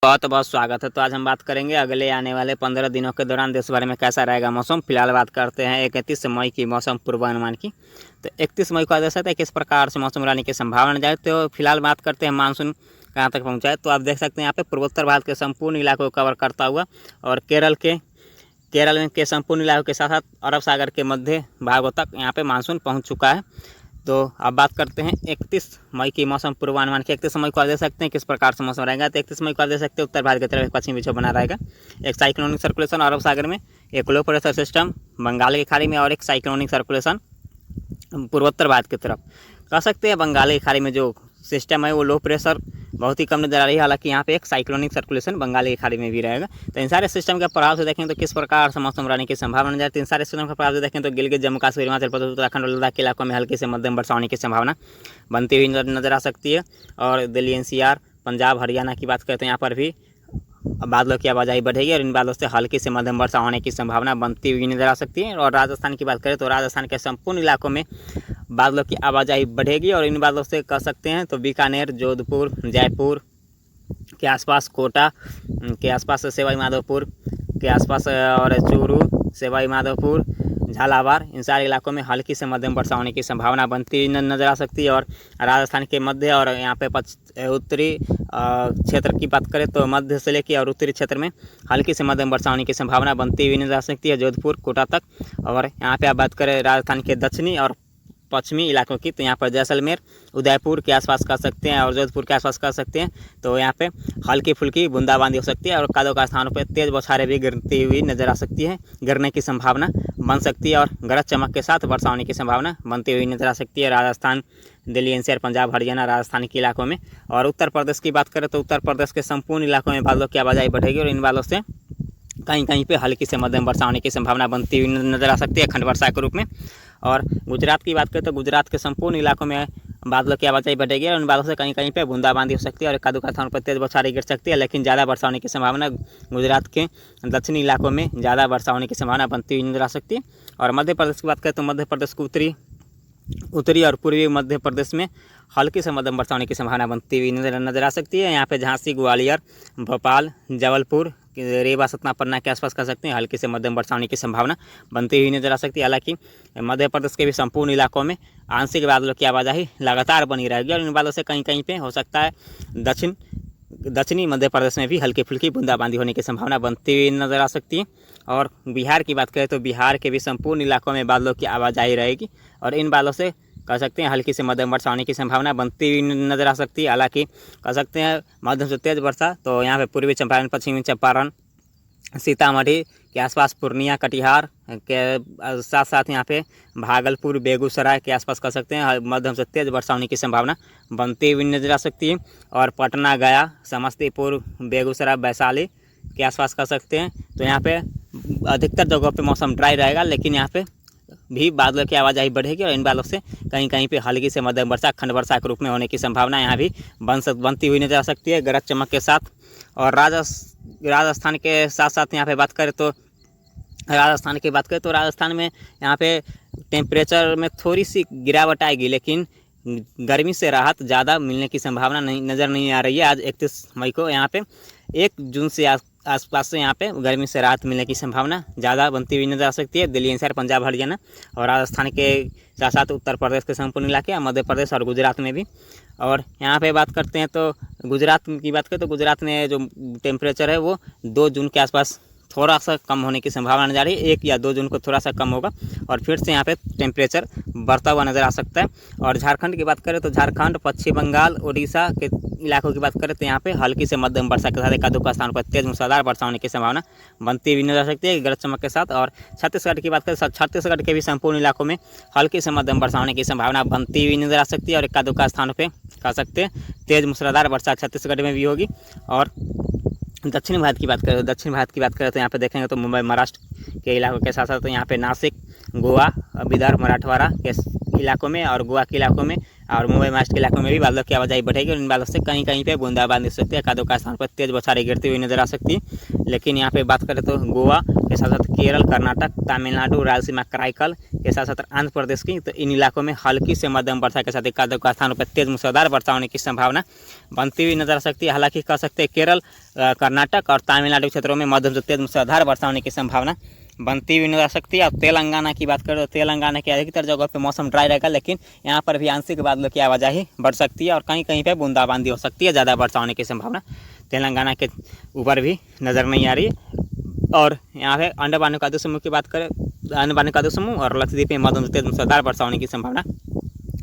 बहुत बहुत स्वागत है। तो आज हम बात करेंगे अगले आने वाले 15 दिनों के दौरान देश भर में कैसा रहेगा मौसम। फिलहाल बात करते हैं 31 मई की मौसम पूर्वानुमान की। तो 31 मई को देख सकते हैं किस प्रकार से मौसम रहने की संभावना जाए। तो फिलहाल बात करते हैं मानसून कहाँ तक पहुँचा है। तो आप देख सकते हैं यहाँ पे पूर्वोत्तर भारत के संपूर्ण इलाकों को कवर करता हुआ और केरल के संपूर्ण इलाकों के साथ साथ अरब सागर के मध्य भागों तक यहाँ पे मानसून पहुँच चुका है। तो अब बात करते हैं 31 मई की मौसम पूर्वानुमान की। 31 मई को आप देख सकते हैं किस प्रकार से मौसम रहेगा। तो 31 मई को आप देख सकते हैं उत्तर भारत की तरफ एक पश्चिमी विक्षोभ बना रहेगा, एक साइक्लोनिक सर्कुलेशन अरब सागर में, एक लो प्रेशर सिस्टम बंगाल की खाड़ी में और एक साइक्लोनिक सर्कुलेशन पूर्वोत्तर भारत की तरफ। कह सकते हैं बंगाल की खाड़ी में जो सिस्टम है वो लो प्रेशर बहुत ही कम नजर आ रही है, हालांकि यहाँ पे एक साइक्लोनिक सर्कुलेशन बंगाल की खाड़ी में भी रहेगा। तो इन सारे सिस्टम के प्रभाव से देखें तो किस प्रकार से मौसम रहने की संभावना जाती है। इन सारे सिस्टम के प्रभाव से देखें तो गिलगित, जम्मू कश्मीर, हिमाचल प्रदेश, उत्तराखंड और लद्दाख के इलाकों में हल्की से मध्यम वर्षा होने की संभावना बनती हुई नजर आ सकती है। और दिल्ली एनसीआर, पंजाब, हरियाणा की बात करें तो यहाँ पर भी बादलों की आवाजाही बढ़ेगी और इन बादलों से हल्की से मध्यम वर्षा होने की संभावना बनती हुई नजर आ सकती है। और राजस्थान की बात करें तो राजस्थान के संपूर्ण इलाकों में बादलों की आवाजाही बढ़ेगी और इन बादलों से कह सकते हैं तो बीकानेर, जोधपुर, जयपुर के आसपास, कोटा के आसपास, सवाई माधोपुर के आसपास और चूरू, सवाई माधोपुर, झालावाड़, इन सारे इलाकों में हल्की से मध्यम वर्षा होने की संभावना बनती नजर आ सकती है। और राजस्थान के मध्य और यहाँ पे उत्तरी क्षेत्र की बात करें तो मध्य से लेकर और उत्तरी क्षेत्र में हल्की से मध्यम वर्षा होने की संभावना बनती हुई नजर आ सकती है, जोधपुर, कोटा तक। और यहाँ पे आप बात करें राजस्थान के दक्षिणी और पश्चिमी इलाकों की तो यहाँ पर जैसलमेर, उदयपुर के आसपास कर सकते हैं और जोधपुर के आसपास कर सकते हैं। तो यहाँ पे हल्की फुल्की बूंदाबांदी हो सकती है और कादों का स्थानों पर तेज बौछारें भी गिरती हुई नजर आ सकती है, गिरने की संभावना बन सकती है और गरज चमक के साथ वर्षा होने की संभावना बनती हुई नजर आ सकती है राजस्थान, दिल्ली एनसीआर, पंजाब, हरियाणा, राजस्थान के इलाकों में। और उत्तर प्रदेश की बात करें तो उत्तर प्रदेश के संपूर्ण इलाकों में बादलों की आवाजाही बढ़ेगी और इन बादलों से कहीं कहीं पे हल्की से मध्यम वर्षा होने की संभावना बनती हुई नजर आ सकती है खंड वर्षा के रूप में। और गुजरात की बात करें तो गुजरात के संपूर्ण इलाकों में बादलों की आवाजाही बढ़ेगी और उन बादलों से कहीं कहीं पे बूंदाबांदी हो सकती है और एकाध स्थान पर तेज बौछारें गिर सकती है, लेकिन ज़्यादा वर्षा होने की संभावना गुजरात के दक्षिणी इलाकों में ज़्यादा वर्षा होने की संभावना बनती हुई नजर आ सकती है। और मध्य प्रदेश की बात करें तो मध्य प्रदेश को उत्तरी और पूर्वी मध्य प्रदेश में हल्की से मध्यम वर्षा होने की संभावना बनती हुई नजर आ सकती है। यहाँ पे झांसी, ग्वालियर, भोपाल, जबलपुर, रीवा, सतना, पन्ना के आसपास कर सकते हैं हल्की से मध्यम वर्षा होने की संभावना बनती हुई नजर आ सकती है। हालांकि मध्य प्रदेश के भी संपूर्ण इलाकों में आंशिक बादलों की आवाजाही लगातार बनी रहेगी और इन बादलों से कहीं कहीं पे हो सकता है दक्षिणी मध्य प्रदेश में भी हल्की फुल्की बूंदाबांदी होने की संभावना बनती हुई नजर आ सकती है। और बिहार की बात करें तो बिहार के भी संपूर्ण इलाकों में बादलों की आवाजाही रहेगी और इन बादलों से कह सकते हैं हल्की से मध्यम वर्षा होने की संभावना बनती हुई नजर आ सकती है। हालांकि कह सकते हैं मध्यम से तेज वर्षा तो यहाँ पे पूर्वी चंपारण, पश्चिमी चंपारण, सीतामढ़ी के आसपास, पूर्णिया, कटिहार के साथ साथ यहाँ पे भागलपुर, बेगूसराय के आसपास कर सकते हैं मध्यम से तेज वर्षा होने की संभावना बनती हुई नजर आ सकती है। और पटना, गया, समस्तीपुर, बेगूसराय, वैशाली के आसपास कर सकते हैं। तो यहाँ पे अधिकतर जगहों पे मौसम ड्राई रहेगा, लेकिन यहाँ पे भी बादलों की आवाजाही बढ़ेगी और इन बादलों से कहीं कहीं पे हल्की से मध्यम वर्षा खंड वर्षा के रूप में होने की संभावना यहाँ भी बनती हुई नजर आ सकती है गरज चमक के साथ। और राजस्थान के साथ साथ यहाँ पे बात करें तो राजस्थान में यहाँ पे टेम्परेचर में थोड़ी सी गिरावट आएगी, लेकिन गर्मी से राहत ज़्यादा मिलने की संभावना नज़र नहीं आ रही है। आज 31 मई को यहाँ पे 1 जून से आसपास से यहाँ पे गर्मी से राहत मिलने की संभावना ज़्यादा बनती हुई नजर आ सकती है दिल्ली एनसीआर, पंजाब, हरियाणा और राजस्थान के साथ साथ उत्तर प्रदेश के संपूर्ण इलाके, मध्य प्रदेश और गुजरात में भी। और यहाँ पे बात करते हैं तो गुजरात की बात करें तो गुजरात में जो टेम्परेचर है वो 2 जून के आसपास थोड़ा सा कम होने की संभावना नजर आ रही है। 1 या 2 जून को थोड़ा सा कम होगा और फिर से यहाँ पे टेम्परेचर बढ़ता हुआ नजर आ सकता है। और झारखंड की बात करें तो झारखंड, पश्चिम बंगाल, उड़ीसा के इलाकों की बात करें तो यहाँ पे हल्की से मध्यम वर्षा के साथ एकाध स्थान पर तेज मूसलाधार वर्षा होने की संभावना बनती हुई नजर आ सकती है गरज चमक के साथ। और छत्तीसगढ़ की बात करें तो छत्तीसगढ़ के भी संपूर्ण इलाकों में हल्की से मध्यम वर्षा होने की संभावना बनती हुई नजर आ सकती है और एकाध स्थानों पर कह सकते हैं तेज मूसलाधार वर्षा छत्तीसगढ़ में भी होगी। और दक्षिण भारत की बात करें तो यहाँ पे देखेंगे तो मुंबई, महाराष्ट्र के इलाकों के साथ साथ यहाँ पे नासिक, गोवा, विदर्भ, मराठवाड़ा के इलाकों में और गोवा के इलाकों में और मुंबई महाराष्ट्र के इलाकों में भी बादलों की आवाजाही बढ़ेगी और इन बादलों से कहीं कहीं पे बूंदाबांदी हो सकती है। एकाधों का स्थान पर तेज बौछारें गिरती हुई नजर आ सकती है। लेकिन यहाँ पे बात करें तो गोवा के साथ साथ केरल, कर्नाटक, तमिलनाडु, रायलसीमा, कराईकल के साथ साथ आंध्र प्रदेश की, तो इन इलाकों में हल्की से मध्यम वर्षा के साथ एकाधों का स्थानों पर तेज मूसलाधार वर्षा होने की संभावना बनती हुई नजर आ सकती है। हालांकि कह सकते हैं केरल, कर्नाटक और तमिलनाडु क्षेत्रों में मध्यम से तेज मूसलाधार वर्षा होने की संभावना बनती हुई नजर आ सकती है। अब तेलंगाना की बात करें तो तेलंगाना के अधिकतर जगहों पे मौसम ड्राई रहेगा, लेकिन यहाँ पर भी आंशिक बादलों की आवाजाही बढ़ सकती है और कहीं कहीं पे बूंदाबांदी हो सकती है। ज़्यादा वर्षा होने की संभावना तेलंगाना के ऊपर भी नज़र नहीं आ रही है। और यहाँ पे अंडमान निकोबार समूह की बात करें, अंडमान निकोबार समूह और लक्षद्वीप में मध्यम से तेज मूसलाधार वर्षा होने की संभावना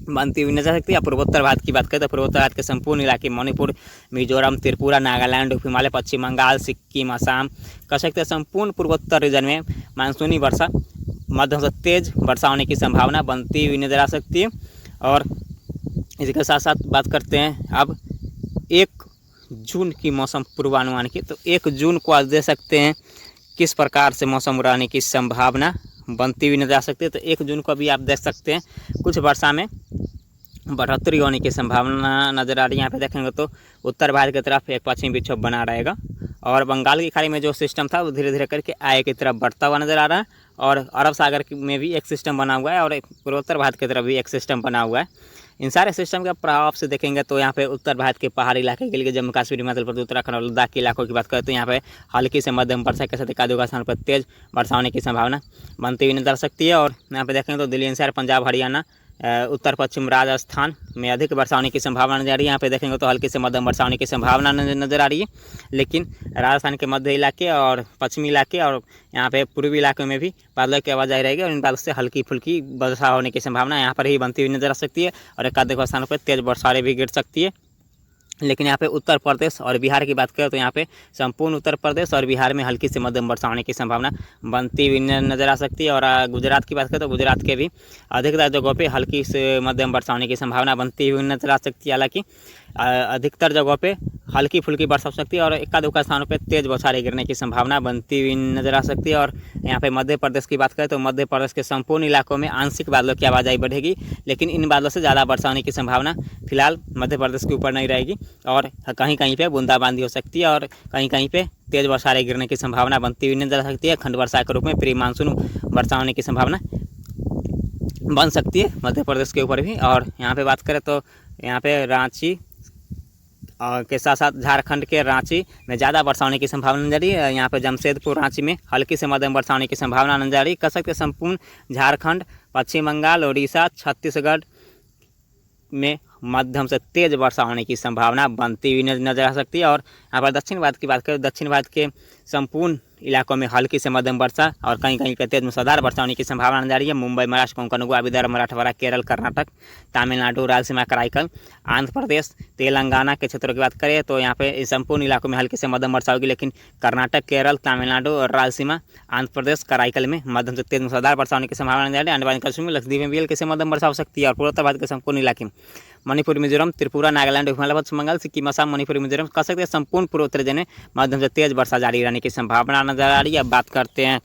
बनती हुई नजर सकती है। पूर्वोत्तर भारत की बात करें तो पूर्वोत्तर भारत के संपूर्ण इलाके मणिपुर, मिजोरम, त्रिपुरा, नागालैंड, हिमालय, पश्चिम बंगाल, सिक्किम, असम कह सकते हैं संपूर्ण पूर्वोत्तर रीजन में मानसूनी वर्षा मध्यम से तेज वर्षा होने की संभावना बनती हुई नजर आ सकती है। और इसी के साथ साथ बात करते हैं अब 1 जून की मौसम पूर्वानुमान की। तो 1 जून को आज दे सकते हैं किस प्रकार से मौसम रहने की संभावना बनती हुई नजर आ सकती है। तो 1 जून को भी आप देख सकते हैं कुछ वर्षा में बढ़ोतरी होने की संभावना नजर आ रही है। यहाँ पे देखेंगे तो उत्तर भारत की तरफ एक पश्चिमी विक्षोभ बना रहेगा और बंगाल की खाड़ी में जो सिस्टम था वो धीरे धीरे करके आगे की तरफ बढ़ता हुआ नजर आ रहा है और अरब सागर में भी एक सिस्टम बना हुआ है और पूर्वोत्तर भारत की तरफ भी एक सिस्टम बना हुआ है। इन सारे सिस्टम के प्रभाव से देखेंगे तो यहाँ पे उत्तर भारत के पहाड़ी इलाके के लिए जम्मू कश्मीर, हिमाचल प्रदेश, उत्तराखंड और लद्दाख के इलाकों की बात करें तो यहाँ पे हल्की से मध्यम वर्षा के साथ एकाधों स्थान पर तेज वर्षा होने की संभावना बनती हुई नजर आ सकती है। और यहाँ पे देखेंगे तो दिल्ली एनसीआर, पंजाब, हरियाणा, उत्तर पश्चिम राजस्थान में अधिक वर्षा होने की संभावना नजर आ रही है। यहाँ पे देखेंगे तो हल्की से मध्यम वर्षा होने की संभावना नजर आ रही है। लेकिन राजस्थान के मध्य इलाके और पश्चिमी इलाके और यहाँ पे पूर्वी इलाकों में भी बादलों की आवाजाही रहेगी और इन बादलों से हल्की फुल्की वर्षा होने की संभावना यहाँ पर ही बनती हुई नजर आ सकती है और एकाध स्थानों पर तेज बौछारें भी गिर सकती है। लेकिन यहाँ पे उत्तर प्रदेश और बिहार की बात करें तो यहाँ पे संपूर्ण उत्तर प्रदेश और बिहार में हल्की से मध्यम वर्षा होने की संभावना बनती हुई नजर आ सकती है। और गुजरात की बात करें तो गुजरात के भी अधिकतर जगहों पे हल्की से मध्यम वर्षा होने की संभावना बनती हुई नजर आ सकती है। हालांकि अधिकतर जगहों पे हल्की फुल्की वर्षा हो सकती है और एकाध स्थानों पे तेज बौछारें गिरने की संभावना बनती हुई नजर आ सकती है। और यहाँ पे मध्य प्रदेश की बात करें तो मध्य प्रदेश के संपूर्ण इलाकों में आंशिक बादलों की आवाजाही बढ़ेगी, लेकिन इन बादलों से ज़्यादा वर्षा होने की संभावना फिलहाल मध्य प्रदेश के ऊपर नहीं रहेगी और कहीं कहीं पे बूंदाबांदी हो सकती है और कहीं कहीं पे तेज बौछारें गिरने की संभावना बनती हुई नजर आ सकती है। खंड वर्षा के रूप में प्री मानसून वर्षा होने की संभावना बन सकती है मध्य प्रदेश के ऊपर भी। और यहाँ पे बात करें तो यहाँ पे रांची के साथ साथ झारखंड के रांची में ज़्यादा वर्षा होने की संभावना नजर आ रही है। यहाँ पे जमशेदपुर, रांची में हल्की से मध्यम वर्षा होने की संभावना नजर आ रही है। कह सकते संपूर्ण झारखंड, पश्चिम बंगाल, उड़ीसा, छत्तीसगढ़ में मध्यम से तेज वर्षा होने की संभावना बनती हुई नजर आ सकती है। और यहाँ पर दक्षिण भारत की बात करें, दक्षिण भारत के संपूर्ण इलाकों में हल्की से मध्यम वर्षा और कहीं कहीं पे तेज मूसलाधार वर्षा होने की संभावना नजर आ रही है। मुंबई, महाराष्ट्र, कोंकण, गोवा, विदर्भ, मराठवाड़ा, केरल, कर्नाटक, तमिलनाडु, रायलसीमा, कराईकल, आंध्र प्रदेश, तेलंगाना के क्षेत्रों की बात करें तो यहाँ पे संपूर्ण इलाकों में हल्की से मध्यम वर्षा होगी, लेकिन कर्नाटक, केरल, तमिलनाडु और रायलसीमा, आंध्र प्रदेश, कराईकल में मध्यम से तेज मूसलाधार वर्षा होने की संभावना नजर आ रही है। अंडमान निकोबार समूह, लक्षद्वीप में भी हल्की से मध्यम वर्षा हो सकती है। और पूर्वोत्तर भारत के संपूर्ण इलाके मणिपुर, मिजोरम, त्रिपुरा, नागालैंड, हिमालय, पश्चिम बंगाल, सिक्किम, असम, मणिपुर, मिजोरम कह सकते हैं संपूर्ण पूर्वोत्तर रीजन में मध्यम से तेज वर्षा जारी रहने की संभावना नजर आ रही है। अब बात करते हैं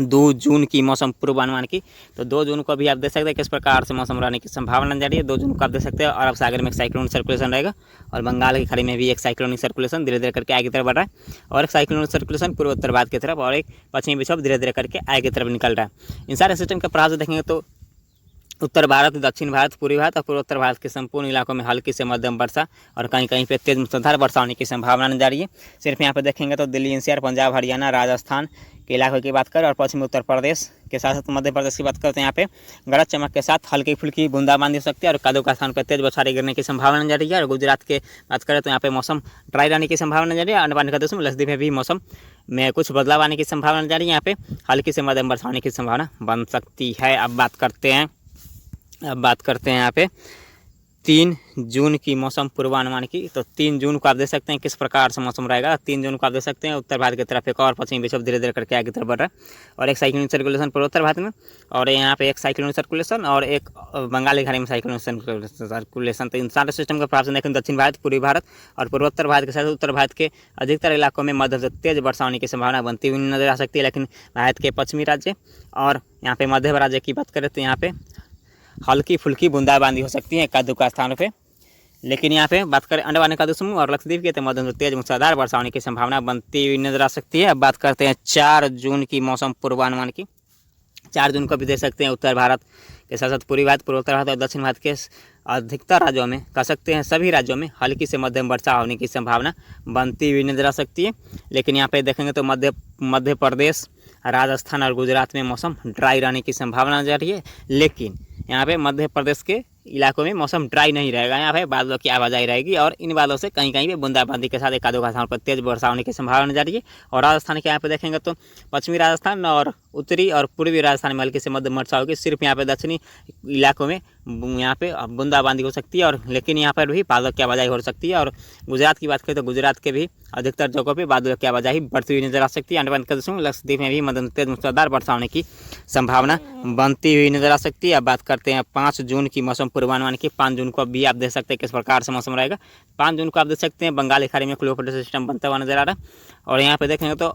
2 जून की मौसम पूर्वानुमान की। तो 2 जून को भी आप देख सकते हैं किस प्रकार से मौसम रहने की संभावना नजर आ रही है। 2 जून को आप देख सकते हैं अरब सागर में एक साइक्लोनिक सर्कुलेशन रहेगा और बंगाल की खाड़ी में भी एक साइक्लोनिक सर्कुलेशन धीरे धीरे करके आगे की तरफ बढ़ रहा है और एक साइक्लोनिक सर्कुलेशन पूर्वोत्तर भारत की तरफ और एक पश्चिमी विक्षोभ धीरे धीरे करके आगे की तरफ निकल रहा है। इन सारे सिस्टम के प्रभाव से देखेंगे तो उत्तर भारत, दक्षिण भारत, पूर्वी भारत और पूर्वोत्तर भारत के संपूर्ण इलाकों में हल्की से मध्यम वर्षा और कहीं कहीं पे तेज मूसलाधार वर्षा होने की संभावना नजर आ रही है। सिर्फ यहाँ पे देखेंगे तो दिल्ली एनसीआर, पंजाब, हरियाणा, राजस्थान के इलाकों की बात करें और पश्चिमी उत्तर प्रदेश के साथ साथ मध्य प्रदेश की बात करते हैं, यहाँ पे गरज चमक के साथ हल्की फुल्की बूंदाबांदी हो सकती है और कादों का स्थान पर तेज बौछारें गिरने की संभावना नजर आ रही है। और गुजरात के बात करें तो यहाँ पे मौसम ड्राई रहने की संभावना नजर आ रही है। अंडमान निकोबार समूह, लक्षद्वीप में भी मौसम में कुछ बदलाव आने की संभावना नजर आ रही है। यहाँ पे हल्की से मध्यम वर्षा होने की संभावना बन सकती है। अब बात करते हैं यहाँ पे 3 जून की मौसम पूर्वानुमान की। तो 3 जून को आप देख सकते हैं किस प्रकार से मौसम रहेगा। 3 जून को आप देख सकते हैं उत्तर भारत की तरफ एक और पश्चिमी विक्षोभ धीरे धीरे करके आगे की तरफ बढ़ रहा है और एक साइक्लोनिक सर्कुलेशन पूर्वोत्तर भारत में और यहाँ पे एक साइक्लोनिक सर्कुलेशन और एक बंगाल की खाड़ी में साइक्लोनिक सर्कुलेशन। तो इन सारे सिस्टम का प्रभाव से देखें दक्षिण भारत, पूर्वी भारत और पूर्वोत्तर भारत के साथ उत्तर भारत के अधिकतर इलाकों में मध्यम से तेज वर्षा होने की संभावना बनती हुई नजर आ सकती है। लेकिन भारत के पश्चिमी राज्य और यहाँ पे मध्य राज्य की बात करें तो यहाँ पे हल्की फुल्की बूंदाबांदी हो सकती है एकाध दुका स्थानों पे। लेकिन यहाँ पे बात करें अंडमान निकोबार समूह और लक्षद्वीप की तो मध्यम से तेज मूसलाधार वर्षा होने की संभावना बनती हुई नजर आ सकती है। अब बात करते हैं 4 जून की मौसम पूर्वानुमान की। 4 जून को भी देख सकते हैं उत्तर भारत के साथ साथ पूर्वी भारत, पूर्वोत्तर भारत और दक्षिण भारत के अधिकतर राज्यों में, कह सकते हैं सभी राज्यों में हल्की से मध्यम वर्षा होने की संभावना बनती हुई नजर आ सकती है। लेकिन यहाँ पे देखेंगे तो मध्य प्रदेश, राजस्थान और गुजरात में मौसम ड्राई रहने की संभावना नजर आ रही है। लेकिन यहाँ पे मध्य प्रदेश के इलाकों में मौसम ड्राई नहीं रहेगा, यहाँ पे बादलों की आवाजाही रहेगी और इन बादलों से कहीं कहीं पे बूंदाबांदी के साथ एक-आधो स्थान पर तेज वर्षा होने की संभावना नजर आ रही है। और राजस्थान के यहाँ पे देखेंगे तो पश्चिमी राजस्थान और उत्तरी और पूर्वी राजस्थान में हल्की से मध्यम वर्षा होगी। सिर्फ यहाँ पे दक्षिणी इलाकों में यहाँ पे बूंदाबांदी हो सकती है, और लेकिन यहाँ पर भी बादलों की आवाजाही हो सकती है। और गुजरात की बात करें तो गुजरात के भी अधिकतर जगहों पे बादलों की आवाजाही बढ़ती हुई नजर आ सकती है। अंडमान निकोबार समूह लक्षद्वीप में भी मध्यम तेज मूसलाधार वर्षा होने की संभावना बनती हुई नजर आ सकती है। अब बात करते हैं 5 जून की मौसम पूर्वानुमान की। 5 जून को भी आप देख सकते हैं किस प्रकार से मौसम रहेगा। 5 जून को आप देख सकते हैं बंगाल की खाड़ी में लो प्रेशर सिस्टम बनता हुआ नजर आ रहा है, और यहाँ पे देखेंगे तो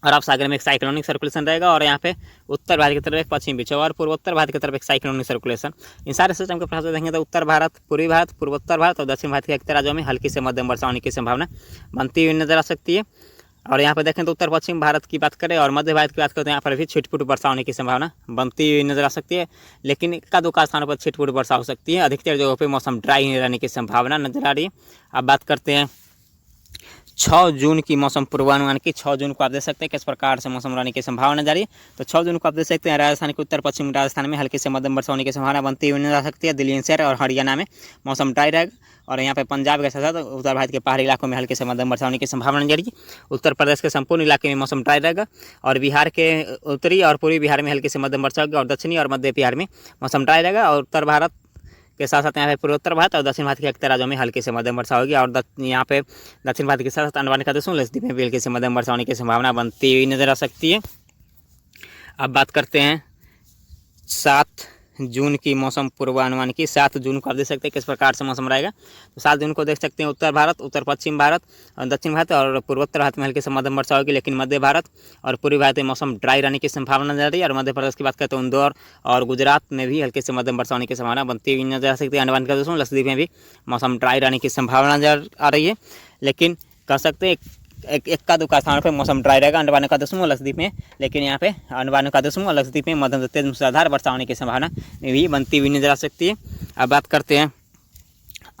अरब सागर में एक साइक्लोनिक सर्कुलेशन रहेगा, और यहाँ पे उत्तर भारत की तरफ एक पश्चिमी विक्षोभ और पूर्वोत्तर भारत की तरफ एक साइक्लोनिक सर्कुलेशन। इन सारे सिस्टम के प्रभाव से देखेंगे तो उत्तर भारत, पूर्वी भारत, पूर्वोत्तर भारत और दक्षिण भारत के अधिकतर राज्यों में हल्की से मध्यम वर्षा होने की संभावना बनती हुई नजर आ सकती है। और यहाँ पे देखें तो उत्तर पश्चिम भारत की बात करें और मध्य भारत की बात करें तो यहाँ पर भी छिटपुट वर्षा होने की संभावना बनती हुई नजर आ सकती है। लेकिन एकाध स्थानों पर छिटपुट वर्षा हो सकती है। अधिकतर जगहों पे मौसम ड्राई रहने की संभावना नजर आ रही है। अब बात करते हैं 6 जून की मौसम पूर्वानुमान की। 6 जून को आप देख सकते हैं किस प्रकार से मौसम रहने की संभावना जारी है। तो 6 जून को आप देख सकते हैं राजस्थान के उत्तर पश्चिम राजस्थान में हल्की से मध्यम वर्षा होने की संभावना बनती हुई नजर आ सकती है। दिल्ली एनसीआर और हरियाणा में मौसम ड्राई रहेगा, और यहाँ पे पंजाब के साथ साथ उत्तर भारत के पहाड़ी इलाकों में हल्के से मध्यम वर्षा होने की संभावना जारी है। उत्तर प्रदेश के संपूर्ण इलाके में मौसम ड्राई रहेगा, और बिहार के उत्तरी और पूर्वी बिहार में हल्की से मध्यम वर्षा होगी, और दक्षिणी और मध्य बिहार में मौसम ड्राई रहेगा। और उत्तर भारत के साथ साथ यहाँ पे पूर्वोत्तर भारत और दक्षिण भारत के अधिकतर राज्यों में हल्की से मध्यम वर्षा होगी, और यहाँ पे दक्षिण भारत के साथ साथ अंडमान निकोबार समूह लक्षद्वीप में भी हल्की से मध्यम वर्षा होने की संभावना बनती हुई नजर आ सकती है। अब बात करते हैं 7 जून की मौसम पूर्वानुमान की। 7 जून को आप देख सकते हैं किस प्रकार से मौसम रहेगा। तो 7 जून को देख सकते हैं उत्तर भारत, उत्तर पश्चिम भारत और दक्षिण भारत और पूर्वोत्तर भारत में हल्की से मध्यम वर्षा होगी, लेकिन मध्य भारत और पूर्वी भारत में मौसम ड्राई रहने की संभावना नजर आ रही है। और मध्य प्रदेश की बात करें तो इंदौर और गुजरात में भी हल्के से मध्यम वर्षा होने की संभावना बनती हुई नजर आ सकती है। अंडमान निकोबार समूह लक्षद्वीप में भी मौसम ड्राई रहने की संभावना नजर आ रही है, लेकिन कह सकते हैं एक दुका स्थानों पे मौसम ड्राई रहेगा अंडमान निकोबार समूह लक्षद्वीप में। लेकिन यहाँ पे अंडमान निकोबार समूह लक्षद्वीप में मध्यम से तेज मूसलाधार वर्षा होने की संभावना भी बनती हुई नजर आ सकती है। अब बात करते हैं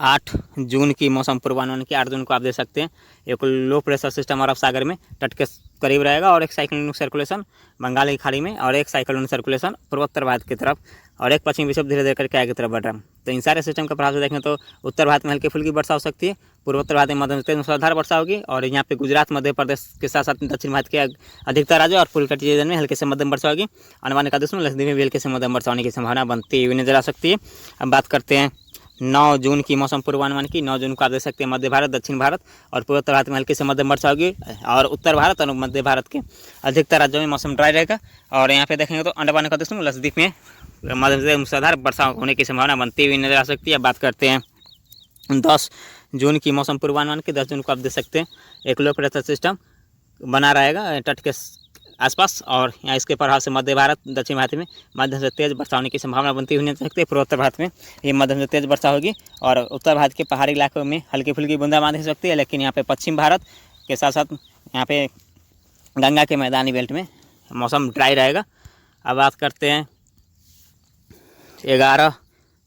8 जून की मौसम पूर्वानुमान की। 8 जून को आप देख सकते हैं एक लो प्रेशर सिस्टम अरब सागर में तट के करीब रहेगा, और एक साइक्लोनिक सर्कुलेशन बंगाल की खाड़ी में, और एक साइक्लोनिक सर्कुलेशन पूर्वोत्तर भारत की तरफ, और एक पश्चिमी विक्षोभ धीरे धीरे करके आगे की तरफ बढ़ रहा है। तो इन सारे सिस्टम के प्रभाव से देखें तो उत्तर भारत में हल्की फुल्की वर्षा हो सकती है, पूर्वोत्तर भारत में मध्यम तेज मूसलाधार वर्षा होगी, और यहाँ पे गुजरात, मध्य प्रदेश के साथ साथ दक्षिण भारत के अधिकतर राज्यों और पूर्वी तटीय क्षेत्र में हल्के से मध्यम वर्षा होगी। अंडमान निकोबार समूह लक्षद्वीप में भी हल्के से मध्यम वर्षा होने की संभावना बनती हुई नजर आ सकती है। अब बात करते हैं 9 जून की मौसम पूर्वानुमान की। 9 जून को आप देख सकते हैं मध्य भारत, दक्षिण भारत और पूर्वोत्तर भारत में हल्की से मध्यम वर्षा होगी, और उत्तर भारत और मध्य भारत के अधिकतर राज्यों में मौसम ड्राई रहेगा। और यहाँ पे देखेंगे तो अंडमान निकोबार समूह लक्षद्वीप में मध्यम से मूसलाधार वर्षा होने की संभावना बनती हुई नजर आ सकती है। बात करते हैं 10 जून की मौसम पूर्वानुमान की। 10 जून को आप देख सकते हैं एक लो प्रेशर सिस्टम बना रहेगा तट के आसपास, और यहाँ इसके प्रभाव से मध्य भारत, दक्षिण भारत में मध्यम से तेज वर्षा होने की संभावना बनती हुई नजर सकती है। पूर्वोत्तर भारत में ये मध्यम से तेज वर्षा होगी, और उत्तर भारत के पहाड़ी इलाकों में हल्की फुल्की बूंदाबांदी हो सकती है। लेकिन यहाँ पे पश्चिम भारत के साथ साथ यहाँ पे गंगा के मैदानी बेल्ट में मौसम ड्राई रहेगा। अब बात करते हैं 11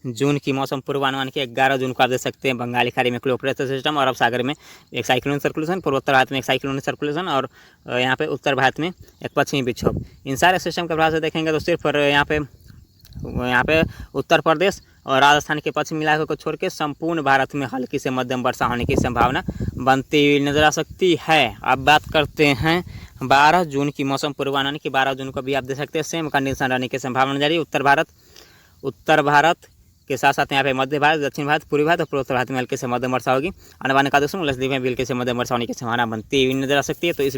जून की मौसम पूर्वानुमान की। 11 जून को आप देख सकते हैं बंगाली खाड़ी में लो प्रेशर सिस्टम, अरब सागर में एक साइक्लोनिक सर्कुलेशन, पूर्वोत्तर भारत में एक साइक्लोनिक सर्कुलेशन, और यहाँ पे उत्तर भारत में एक पश्चिमी विक्षोभ। इन सारे सिस्टम के प्रभाव से देखेंगे तो सिर्फ यहाँ पे उत्तर प्रदेश और राजस्थान के पश्चिमी इलाकों को छोड़ के संपूर्ण भारत में हल्की से मध्यम वर्षा होने की संभावना बनती हुई नजर आ सकती है। अब बात करते हैं 12 जून की मौसम पूर्वानुमान की। 12 जून को भी आप देख सकते हैं सेम कंडीशन रहने की संभावना जारी। उत्तर भारत के साथ साथ यहाँ पे मध्य भारत, दक्षिण भारत, पूर्वी भारत और पूर्वोत्तर भारत में हल्के से मध्यम वर्षा होगी। अंडमान निकोबार समूह लक्षद्वीप में भी हल्के से मध्यम वर्षा होने की संभावना बनती हुई नजर आ सकती है। तो इस